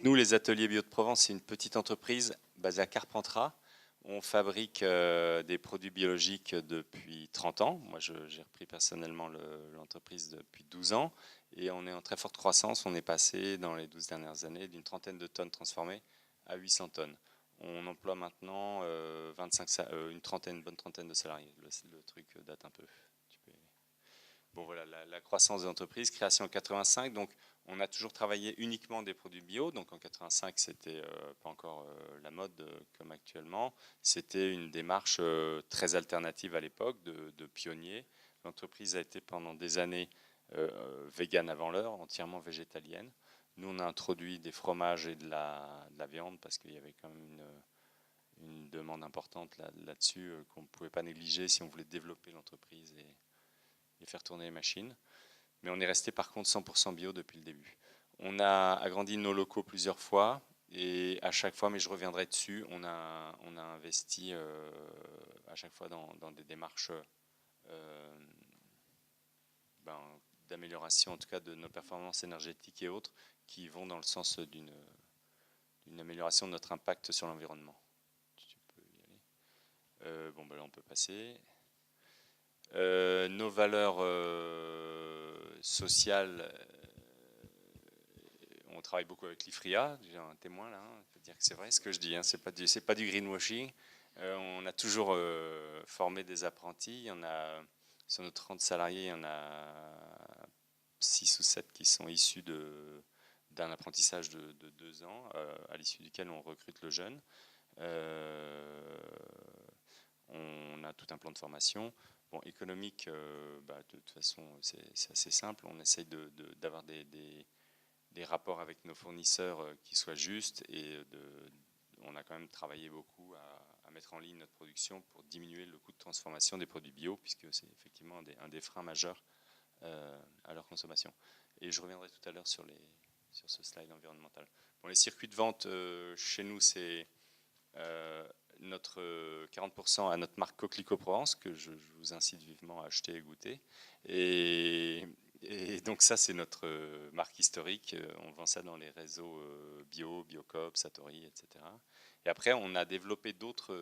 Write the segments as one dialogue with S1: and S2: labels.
S1: nous, les Ateliers Bio de Provence, c'est une petite entreprise basée à Carpentras. On fabrique des produits biologiques depuis 30 ans. Moi, j'ai repris personnellement l'entreprise depuis 12 ans. Et on est en très forte croissance. On est passé dans les 12 dernières années d'une trentaine de tonnes transformées à 800 tonnes. On emploie maintenant une bonne trentaine de salariés. Le truc date un peu. Bon voilà, la croissance de l'entreprise, création en 85, donc on a toujours travaillé uniquement des produits bio, donc en 85 c'était pas encore la mode comme actuellement, c'était une démarche très alternative à l'époque, de pionnier. L'entreprise a été pendant des années végane avant l'heure, entièrement végétalienne. Nous on a introduit des fromages et de la viande parce qu'il y avait quand même une demande importante là-dessus qu'on ne pouvait pas négliger si on voulait développer l'entreprise et faire tourner les machines. Mais on est resté par contre 100% bio depuis le début. On a agrandi nos locaux plusieurs fois et à chaque fois, mais je reviendrai dessus, on a investi à chaque fois dans des démarches euh, ben, d'amélioration en tout cas de nos performances énergétiques et autres qui vont dans le sens d'une amélioration de notre impact sur l'environnement. Tu peux y aller. Bon, ben là on peut passer. Nos valeurs sociales, on travaille beaucoup avec l'IFRIA, j'ai un témoin là, on peut dire que c'est vrai ce que je dis, hein, c'est pas du greenwashing. On a toujours formé des apprentis, il y en a, sur nos 30 salariés, il y en a 6 ou 7 qui sont issus d'un apprentissage de 2 ans, à l'issue duquel on recrute le jeune. On a tout un plan de formation. Bon, économique, de toute façon, c'est assez simple. On essaye d'avoir des rapports avec nos fournisseurs qui soient justes et on a quand même travaillé beaucoup à mettre en ligne notre production pour diminuer le coût de transformation des produits bio, puisque c'est effectivement un des freins majeurs à leur consommation. Et je reviendrai tout à l'heure sur ce slide environnemental. Bon, les circuits de vente, chez nous, c'est notre 40% à notre marque Coquelicot Provence, que je vous incite vivement à acheter et goûter. Et donc ça, c'est notre marque historique. On vend ça dans les réseaux Bio, Biocoop, Satori, etc. Et après, on a développé d'autres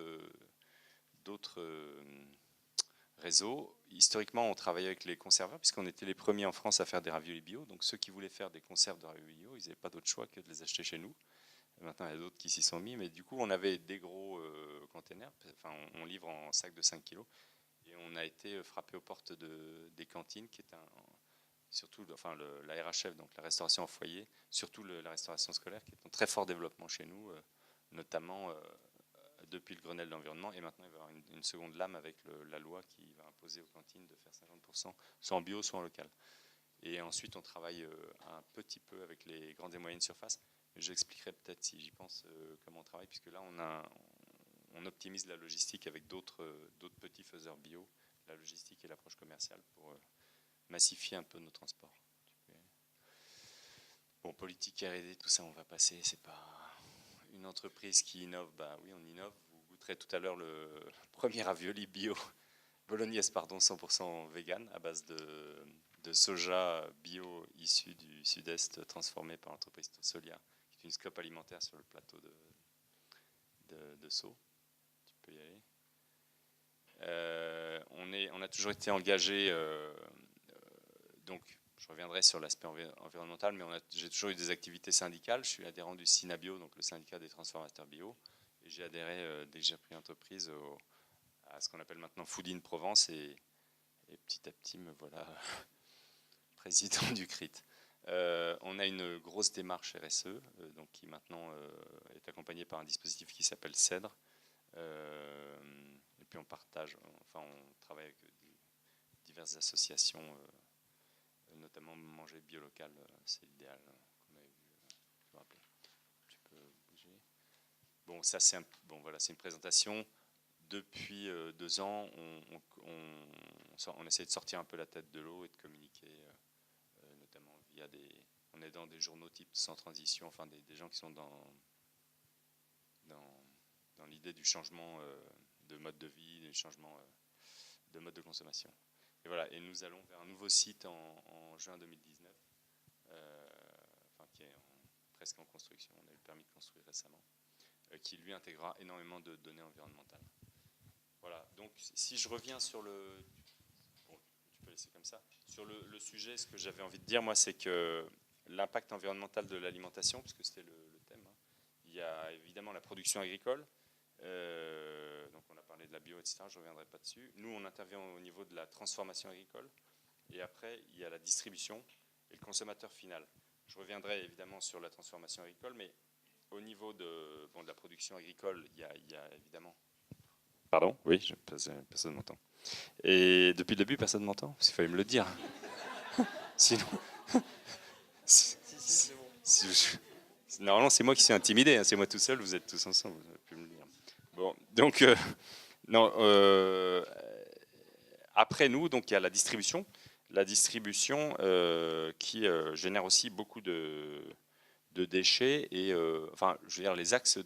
S1: réseaux. Historiquement, on travaillait avec les conserveurs, puisqu'on était les premiers en France à faire des raviolis bio. Donc ceux qui voulaient faire des conserves de raviolis bio, ils n'avaient pas d'autre choix que de les acheter chez nous. Maintenant, il y a d'autres qui s'y sont mis, mais du coup, on avait des gros containers. Enfin, on livre en sac de 5 kilos. Et on a été frappé aux portes des cantines, qui est surtout la RHF, donc la restauration en foyer, surtout la restauration scolaire, qui est en très fort développement chez nous, notamment depuis le Grenelle de l'environnement. Et maintenant, il va y avoir une seconde lame avec la loi qui va imposer aux cantines de faire 50%, soit en bio, soit en local. Et ensuite, on travaille un petit peu avec les grandes et moyennes surfaces. J'expliquerai peut-être, si j'y pense, comment on travaille, puisque là, on optimise la logistique avec d'autres petits faiseurs bio, la logistique et l'approche commerciale pour massifier un peu nos transports. Bon, politique R&D, tout ça, on va passer. C'est pas une entreprise qui innove. Bah oui, on innove. Vous goûterez tout à l'heure le premier ravioli bio, bolognaise, pardon, 100% vegan, à base de soja bio issu du sud-est, transformé par l'entreprise Solia, qui est une scope alimentaire sur le plateau de Sceaux. Tu peux y aller. On a toujours été engagé, donc je reviendrai sur l'aspect environnemental, mais j'ai toujours eu des activités syndicales. Je suis adhérent du SINABio, donc le syndicat des transformateurs bio, et j'ai adhéré dès que j'ai pris l'entreprise à ce qu'on appelle maintenant Food in Provence, et petit à petit me voilà président du CRIT. On a une grosse démarche RSE, donc qui maintenant est accompagnée par un dispositif qui s'appelle CEDRE. Et puis on travaille avec diverses associations, notamment Manger Bio Local, c'est l'idéal qu'on avait vu. Tu peux rappeler. Tu peux bouger. Bon, ça c'est une présentation. Depuis 2 ans, on essaie de sortir un peu la tête de l'eau et de communiquer, notamment via on est dans des journaux type Sans Transition, enfin des gens qui sont dans l'idée du changement de mode de vie, du changement de mode de consommation. Et voilà, et nous allons vers un nouveau site en juin 2019, qui est presque en construction, on a eu le permis de construire récemment, qui lui intégrera énormément de données environnementales. Voilà, donc si je reviens sur le... Bon, tu peux laisser comme ça. Sur le sujet, ce que j'avais envie de dire, moi, c'est que l'impact environnemental de l'alimentation, puisque c'était le thème, hein, il y a évidemment la production agricole, donc on a parlé de la bio, etc., je ne reviendrai pas dessus. Nous, on intervient au niveau de la transformation agricole, et après, il y a la distribution et le consommateur final. Je reviendrai évidemment sur la transformation agricole, mais au niveau de la production agricole, il y a évidemment... Pardon? Oui, personne ne m'entend. Et depuis le début, personne ne m'entend? Parce qu'il fallait me le dire. Sinon...
S2: Si, c'est bon.
S1: Normalement, c'est moi qui suis intimidé, hein, c'est moi tout seul, vous êtes tous ensemble, vous avez pu me le dire. Bon, donc, non, après nous, donc, il y a la distribution. La distribution qui génère aussi beaucoup de déchets et, enfin, je veux dire, les axes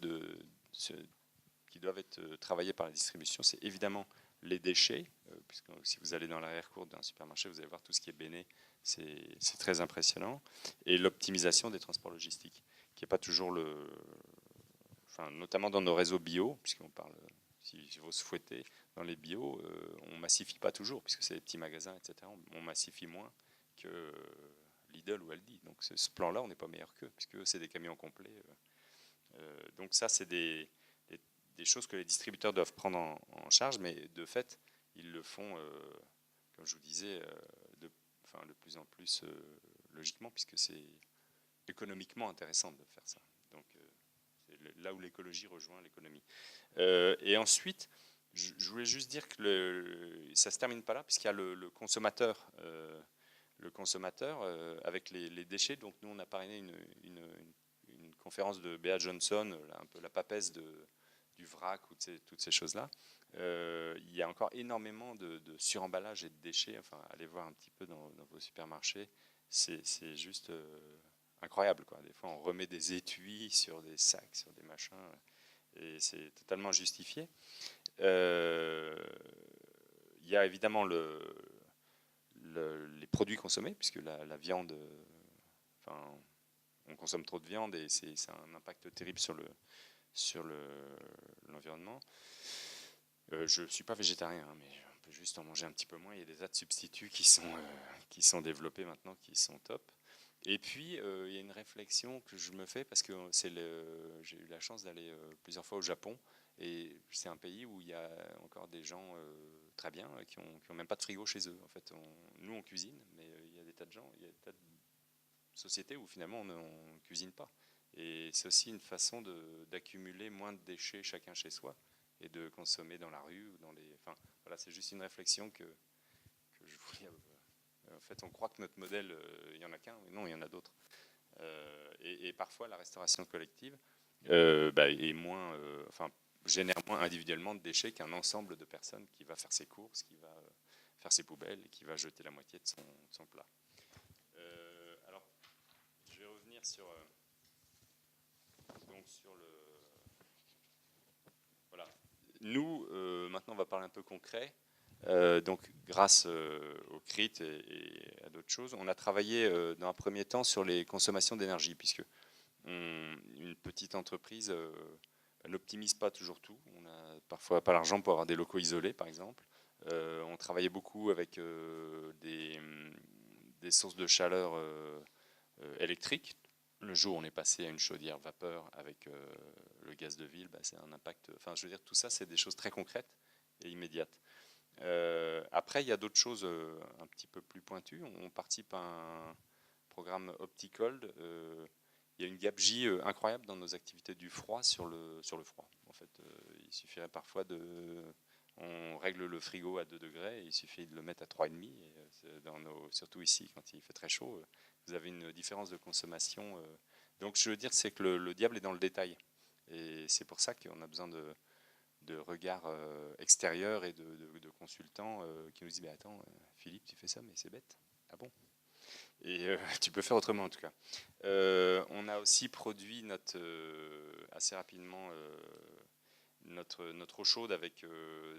S1: qui doivent être travaillés par la distribution, c'est évidemment les déchets, puisque si vous allez dans l'arrière-cour d'un supermarché, vous allez voir tout ce qui est béné, c'est très impressionnant, et l'optimisation des transports logistiques, qui n'est pas toujours enfin, notamment dans nos réseaux bio, puisqu'on parle, si vous souhaitez, dans les bio, on massifie pas toujours, puisque c'est des petits magasins, etc. On massifie moins que Lidl ou Aldi. Donc ce plan-là, on n'est pas meilleur qu'eux, puisque c'est des camions complets. Donc ça, c'est des choses que les distributeurs doivent prendre en charge, mais de fait, ils le font, comme je vous disais, de plus en plus logiquement, puisque c'est économiquement intéressant de faire ça. Donc c'est là où l'écologie rejoint l'économie. Et ensuite, je voulais juste dire que ça ne se termine pas là, puisqu'il y a le consommateur, avec les déchets. Donc nous, on a parrainé une conférence de Bea Johnson, un peu la papesse du vrac ou toutes ces choses-là. Il y a encore énormément de suremballage et de déchets. Enfin, allez voir un petit peu dans vos supermarchés. C'est juste incroyable, quoi. Des fois, on remet des étuis sur des sacs, sur des machins, et c'est totalement justifié. Il y a évidemment les produits consommés, puisque la viande, enfin, on consomme trop de viande et c'est un impact terrible sur l'environnement. Je ne suis pas végétarien, hein, mais on peut juste en manger un petit peu moins. Il y a des tas de substituts qui sont développés maintenant, qui sont top. Et puis, il y a une réflexion que je me fais, parce que j'ai eu la chance d'aller plusieurs fois au Japon, et c'est un pays où il y a encore des gens très bien, qui ont même pas de frigo chez eux. En fait, nous, on cuisine, mais il y a des tas de gens, il y a des tas de sociétés où finalement, on ne cuisine pas. Et c'est aussi une façon d'accumuler moins de déchets chacun chez soi, et de consommer dans la rue, ou enfin, voilà, c'est juste une réflexion que je voulais... En fait, on croit que notre modèle, il n'y en a qu'un, mais non, il y en a d'autres. Et parfois, la restauration collective est moins, génère moins individuellement de déchets qu'un ensemble de personnes qui va faire ses courses, qui va faire ses poubelles et qui va jeter la moitié de son plat. Alors, je vais revenir sur le... Voilà. Nous, maintenant, on va parler un peu concret. Donc, grâce au CRIT et à d'autres choses, on a travaillé dans un premier temps sur les consommations d'énergie, puisque une petite entreprise n'optimise pas toujours tout. On n'a parfois pas l'argent pour avoir des locaux isolés, par exemple. On travaillait beaucoup avec des sources de chaleur électriques. Le jour où on est passé à une chaudière vapeur avec le gaz de ville, c'est un impact. Enfin, je veux dire, tout ça, c'est des choses très concrètes et immédiates. Après, il y a d'autres choses un petit peu plus pointues. On participe à un programme Opticold. Il y a une gabegie incroyable dans nos activités du froid sur le froid. En fait, il suffirait parfois on règle le frigo à 2 degrés et il suffit de le mettre à 3,5. Surtout ici, quand il fait très chaud, vous avez une différence de consommation. Donc, je veux dire, c'est que le diable est dans le détail. Et c'est pour ça qu'on a besoin de regards extérieurs et de consultants qui nous disent « Attends, Philippe, tu fais ça, mais c'est bête. » Ah bon? Et tu peux faire autrement, en tout cas. On a aussi produit assez rapidement notre eau chaude avec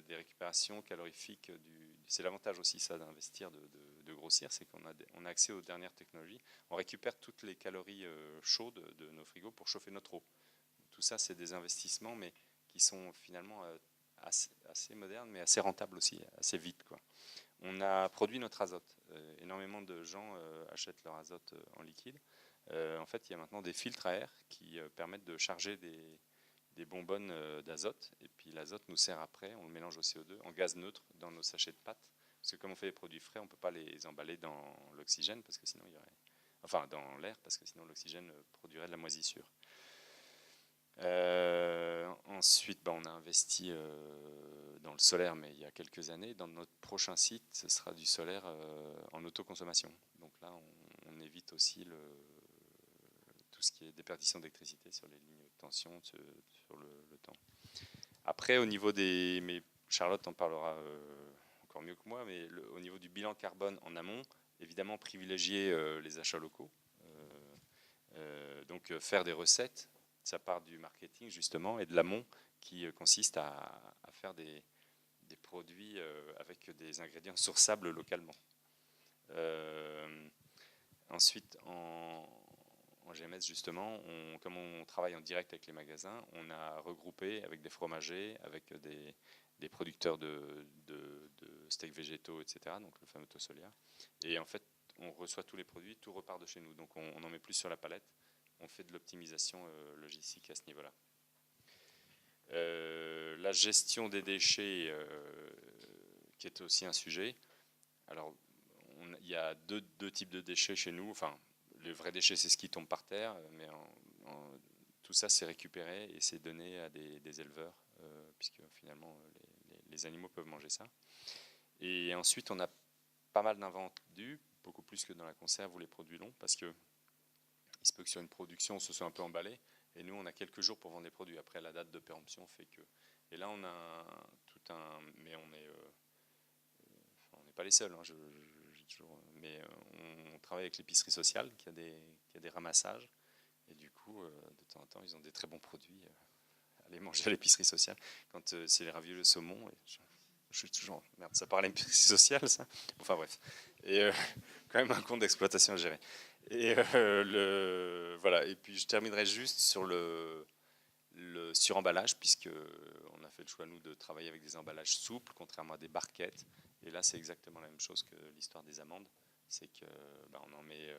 S1: des récupérations calorifiques. C'est l'avantage aussi, ça, d'investir, de grossir, c'est qu'on a accès aux dernières technologies. On récupère toutes les calories chaudes de nos frigos pour chauffer notre eau. Tout ça, c'est des investissements, mais qui sont finalement assez modernes, mais assez rentables aussi, assez vite, quoi. On a produit notre azote. Énormément de gens achètent leur azote en liquide. En fait, il y a maintenant des filtres à air qui permettent de charger des bonbonnes d'azote. Et puis l'azote nous sert après, on le mélange au CO2 en gaz neutre dans nos sachets de pâtes. Parce que comme on fait des produits frais, on ne peut pas les emballer dans l'oxygène, parce que sinon il y aurait... Enfin, dans l'air, parce que sinon l'oxygène produirait de la moisissure. Ensuite, on a investi dans le solaire, mais il y a quelques années. Dans notre prochain site, ce sera du solaire en autoconsommation. Donc là, on évite aussi tout ce qui est déperdition d'électricité sur les lignes de tension, sur le temps. Après, au niveau des... Mais Charlotte en parlera encore mieux que moi, mais au niveau du bilan carbone en amont, évidemment privilégier les achats locaux. Donc faire des recettes, ça part du marketing justement et de l'amont qui consiste à faire des produits avec des ingrédients sourçables localement. Ensuite, en GMS justement, comme on travaille en direct avec les magasins, on a regroupé avec des fromagers, avec des producteurs de steaks végétaux, etc., donc le fameux Tossolia. Et en fait, on reçoit tous les produits, tout repart de chez nous, donc on n'en met plus sur la palette. On fait de l'optimisation logistique à ce niveau-là. La gestion des déchets, qui est aussi un sujet. Alors, il y a deux types de déchets chez nous. Enfin, le vrai déchet, c'est ce qui tombe par terre, mais tout ça, c'est récupéré et c'est donné à des éleveurs, puisque finalement, les animaux peuvent manger ça. Et ensuite, on a pas mal d'invendus, beaucoup plus que dans la conserve ou les produits longs, parce que il se peut que sur une production, on se soit un peu emballé. Et nous, on a quelques jours pour vendre des produits. Après, la date de péremption fait que... Et là, on a tout un... Mais on n'est pas les seuls. Hein, mais on travaille avec l'épicerie sociale qui a des ramassages. Et du coup, de temps en temps, ils ont des très bons produits. Aller manger à l'épicerie sociale. Quand c'est les raviolis au saumon... Je suis toujours... Merde, ça parle à l'épicerie sociale, ça. Enfin bref. Et quand même un compte d'exploitation à gérer. Et voilà. Et puis je terminerai juste sur le suremballage, puisque on a fait le choix nous de travailler avec des emballages souples, contrairement à des barquettes. Et là, c'est exactement la même chose que l'histoire des amandes, c'est que on en met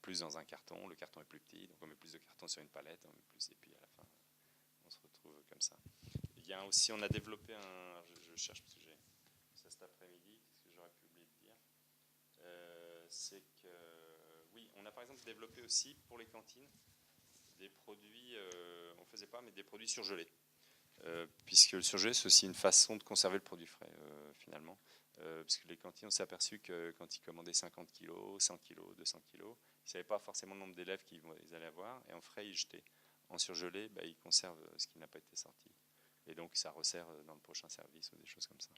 S1: plus dans un carton. Le carton est plus petit, donc on met plus de carton sur une palette, on met plus, et puis à la fin, on se retrouve comme ça. Il y a aussi, on a développé je cherche parce que j'ai ça cet après-midi, qu'est-ce que j'aurais pu oublier de dire. C'est que oui, on a par exemple développé aussi pour les cantines des produits, on ne faisait pas, mais des produits surgelés. Puisque le surgelé, c'est aussi une façon de conserver le produit frais, finalement. Puisque les cantines, on s'est aperçu que quand ils commandaient 50 kg, 100 kg, 200 kg, ils ne savaient pas forcément le nombre d'élèves qu'ils allaient avoir, et en frais, ils jetaient. En surgelé, ils conservent ce qui n'a pas été sorti. Et donc, ça resserre dans le prochain service ou des choses comme ça.